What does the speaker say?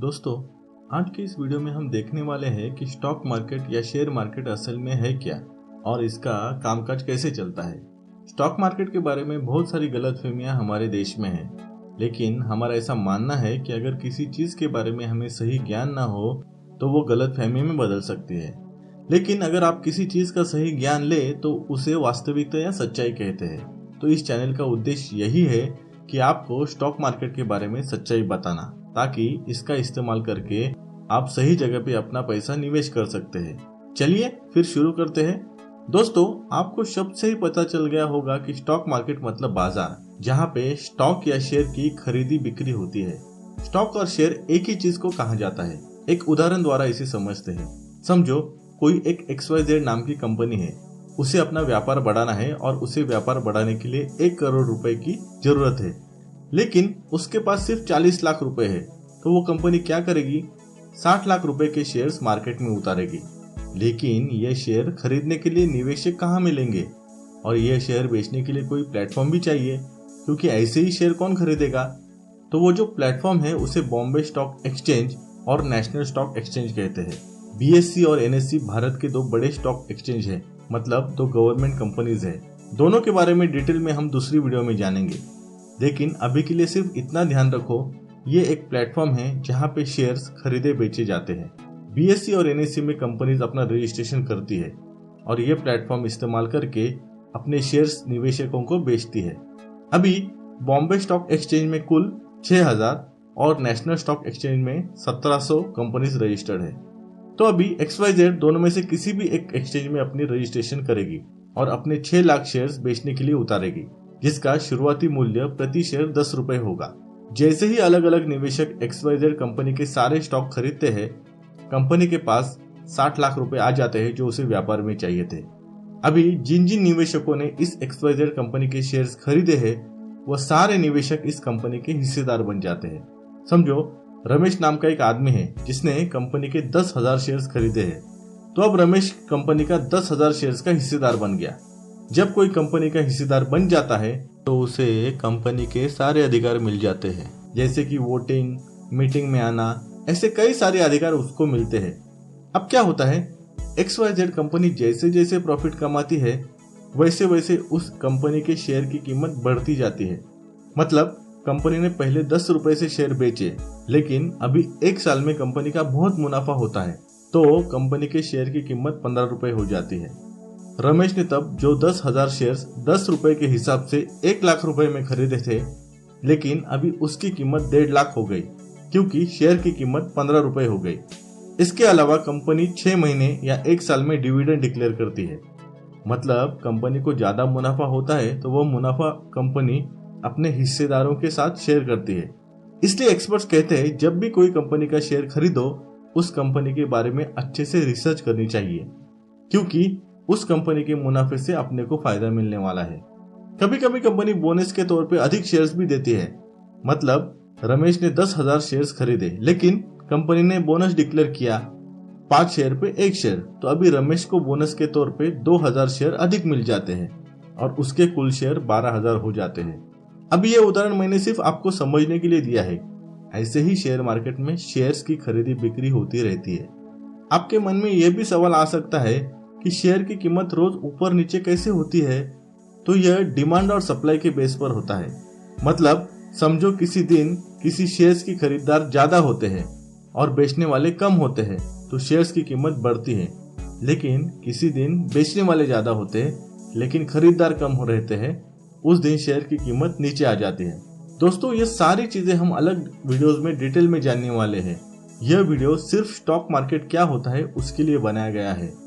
दोस्तों, आज की इस वीडियो में हम देखने वाले हैं कि स्टॉक मार्केट या शेयर मार्केट असल में है क्या और इसका कामकाज कैसे चलता है। स्टॉक मार्केट के बारे में बहुत सारी गलतफहमियां हमारे देश में हैं, लेकिन हमारा ऐसा मानना है कि अगर किसी चीज के बारे में हमें सही ज्ञान ना हो तो वो गलतफहमी में बदल सकती है। लेकिन अगर आप किसी चीज का सही ज्ञान ले तो उसे वास्तविकता या सच्चाई कहते हैं। तो इस चैनल का उद्देश्य यही है कि आपको स्टॉक मार्केट के बारे में सच्चाई बताना, ताकि इसका इस्तेमाल करके आप सही जगह पे अपना पैसा निवेश कर सकते हैं। चलिए फिर शुरू करते हैं। दोस्तों, आपको शब्द से ही पता चल गया होगा कि स्टॉक मार्केट मतलब बाजार, जहाँ पे स्टॉक या शेयर की खरीदी बिक्री होती है। स्टॉक और शेयर एक ही चीज को कहा जाता है। एक उदाहरण द्वारा इसे समझते हैं। समझो कोई एक XYZ नाम की कंपनी है, उसे अपना व्यापार बढ़ाना है और उसे व्यापार बढ़ाने के लिए 1 करोड़ रुपए की जरूरत है, लेकिन उसके पास सिर्फ 40 लाख रुपए है। तो वो कंपनी क्या करेगी? 60 लाख रुपए के शेयर्स मार्केट में उतारेगी। लेकिन ये शेयर खरीदने के लिए निवेशक कहाँ मिलेंगे? और ये शेयर बेचने के लिए कोई प्लेटफॉर्म भी चाहिए, क्योंकि ऐसे ही शेयर कौन खरीदेगा? तो वो जो प्लेटफॉर्म है उसे बॉम्बे स्टॉक एक्सचेंज और नेशनल स्टॉक एक्सचेंज कहते हैं। BSE और NSE भारत के 2 बड़े स्टॉक एक्सचेंज है, मतलब 2 गवर्नमेंट कंपनीज है। दोनों के बारे में डिटेल में हम दूसरी वीडियो में जानेंगे, लेकिन अभी के लिए सिर्फ इतना ध्यान रखो, ये एक प्लेटफॉर्म है जहाँ पे शेयर्स खरीदे बेचे जाते हैं। BSE और NSE में कंपनीज अपना रजिस्ट्रेशन करती है और ये प्लेटफॉर्म इस्तेमाल करके अपने शेयर्स निवेशकों को बेचती है। अभी बॉम्बे स्टॉक एक्सचेंज में कुल 6000 और नेशनल स्टॉक एक्सचेंज में 1700 कंपनीज रजिस्टर्ड है। तो अभी XYZ दोनों में से किसी भी एक एक्सचेंज में अपनी रजिस्ट्रेशन करेगी और अपने 6 लाख शेयर्स बेचने के लिए उतारेगी, जिसका शुरुआती मूल्य प्रति शेयर 10 रुपए होगा। जैसे ही अलग अलग निवेशक XYZ कंपनी के सारे स्टॉक खरीदते हैं, कंपनी के पास 60 लाख रुपए आ जाते हैं जो उसे व्यापार में चाहिए थे। अभी जिन जिन निवेशकों ने इस XYZ कंपनी के शेयर्स खरीदे हैं, वह सारे निवेशक इस कंपनी के हिस्सेदार बन जाते हैं। समझो रमेश नाम का एक आदमी है जिसने कंपनी के 10,000 शेयर्स खरीदे हैं। तो अब रमेश कंपनी का 10,000 शेयर्स का हिस्सेदार बन गया। जब कोई कंपनी का हिस्सेदार बन जाता है तो उसे कंपनी के सारे अधिकार मिल जाते हैं, जैसे कि वोटिंग, मीटिंग में आना, ऐसे कई सारे अधिकार उसको मिलते हैं। अब क्या होता है, XYZ कंपनी जैसे जैसे प्रॉफिट कमाती है, वैसे वैसे उस कंपनी के शेयर की कीमत बढ़ती जाती है। मतलब कंपनी ने पहले 10 रुपए से शेयर बेचे, लेकिन अभी 1 साल में कंपनी का बहुत मुनाफा होता है, तो कंपनी के शेयर की कीमत 15 रुपए हो जाती है। रमेश ने तब जो 10,000 शेयर्स 10 रुपए के हिसाब से 1 लाख रुपए में खरीदे थे, लेकिन अभी उसकी कीमत 1.5 लाख हो गई, क्योंकि शेयर की कीमत 15 रुपए हो गई। इसके अलावा कंपनी 6 महीने या 1 साल में डिविडेंड डिक्लेयर करती है। मतलब कंपनी को ज्यादा मुनाफा होता है तो वह मुनाफा कंपनी अपने हिस्सेदारों के साथ शेयर करती है। इसलिए एक्सपर्ट्स कहते हैं जब भी कोई कंपनी का शेयर खरीदो, उस कंपनी के बारे में अच्छे से रिसर्च करनी चाहिए, क्योंकि उस कंपनी के मुनाफे से अपने को फायदा मिलने वाला है। कभी कभी कंपनी बोनस के तौर पे अधिक शेयर्स भी देती है। मतलब रमेश ने 10,000 शेयर्स खरीदे, लेकिन कंपनी ने बोनस डिक्लेयर किया 5 शेयर पे 1 शेयर, तो अभी रमेश को बोनस के तौर पे 2,000 शेयर अधिक मिल जाते हैं और उसके कुल शेयर 12,000 हो जाते हैं। अभी ये उदाहरण मैंने सिर्फ आपको समझने के लिए दिया है। ऐसे ही शेयर मार्केट में शेयर्स की खरीदी बिक्री होती रहती है। आपके मन में यह भी सवाल आ सकता है कि शेयर की कीमत रोज ऊपर नीचे कैसे होती है? तो यह डिमांड और सप्लाई के बेस पर होता है। मतलब समझो किसी दिन किसी शेयर्स की खरीदार ज्यादा होते हैं और बेचने वाले कम होते हैं, तो शेयर्स की कीमत बढ़ती है। लेकिन किसी दिन बेचने वाले ज्यादा होते हैं लेकिन खरीदार कम हो रहते हैं, उस दिन शेयर की कीमत नीचे आ जाती है। दोस्तों, ये सारी चीजें हम अलग वीडियोस में डिटेल में जानने वाले हैं। यह वीडियो सिर्फ स्टॉक मार्केट क्या होता है उसके लिए बनाया गया है।